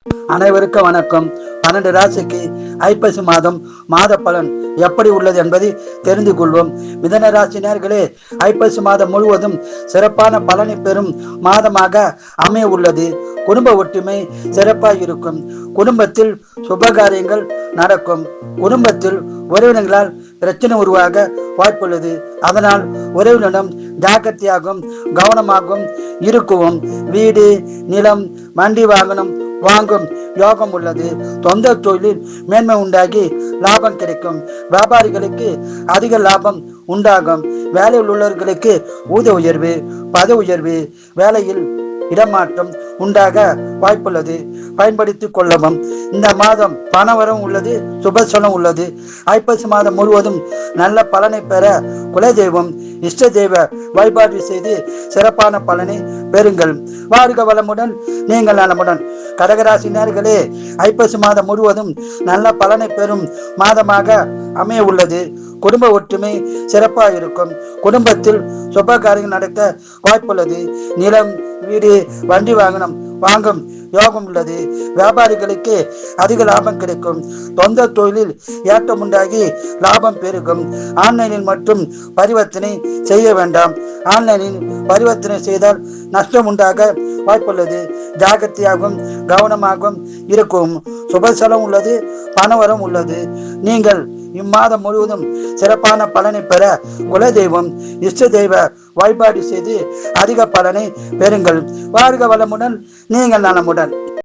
அனைவருக்கும் வணக்கம். 12 ராசிக்கு ஐப்பசி மாதம் மாத பலன் எப்படி உள்ளது என்பதை தெரிந்து கொள்வோம். மிதன ராசி நேயர்களே, ஐப்பசி மாதம் முழுவதும் சிறப்பான பலனை பெறும் மாதமாக அமைய உள்ளது. குடும்ப ஒற்றுமை சிறப்பாக இருக்கும். குடும்பத்தில் சுபகாரியங்கள் நடக்கும். குடும்பத்தில் உறவினர்களால் பிரச்சனை உருவாக வாய்ப்புள்ளது. அதனால் உறவினரிடம் ஜாக்கிரதையாகவும் கவனமாகவும் இருக்கவும். வீடு, நிலம், வண்டி வாங்கும் யோகம் உள்ளது. சொந்த தொழிலில் மேன்மை உண்டாகி லாபம் கிடைக்கும். வியாபாரிகளுக்கு அதிக லாபம் உண்டாகும். வேலையில் உள்ளவர்களுக்கு ஊதிய உயர்வு, பதவி உயர்வு, வேலையில் இடமாற்றம் உண்டாக வாய்ப்புள்ளது. பயன்படுத்திக் கொள்ளவும். இந்த மாதம் பணவரம் உள்ளது, சுபசனம் உள்ளது. ஐப்பசி மாதம் முழுவதும் நல்ல பலனை பெற குலதெய்வம், இஷ்ட தெய்வ வழிபாடு செய்து சிறப்பான பலனை பெறுங்கள். வாழ்க வளமுடன், நீங்கள் நலமுடன். கடகராசி நேயர்களே, ஐப்பசி மாதம் முழுவதும் நல்ல பலனை பெறும் மாதமாக அமைய உள்ளது. குடும்ப ஒற்றுமை சிறப்பாக இருக்கும். குடும்பத்தில் சுப காரியங்கள் நடக்க வாய்ப்புள்ளது. நிலம், வீடு, வண்டி வாங்கும் யோகம் உள்ளது. வியாபாரிகளுக்கு அதிக லாபம் கிடைக்கும். சொந்த தொழிலில் ஏற்றம் உண்டாகி லாபம் பெருகும். ஆன்லைனில் மட்டும் பரிவர்த்தனை செய்ய வேண்டாம். ஆன்லைனில் பரிவர்த்தனை செய்தால் நஷ்டம் உண்டாக வாய்ப்புள்ளது. ஜாகிரதையாகவும் கவனமாகவும் இருக்கும். சுபசலம் உள்ளது, பணவரம் உள்ளது. நீங்கள் இம்மாதம் முழுவதும் சிறப்பான பலனை பெற குலதெய்வம், இஷ்ட தெய்வ வழிபாடு செய்து அதிக பலனை பெறுங்கள். வாழ்க வளமுடன், நீங்கள் நலமுடன்.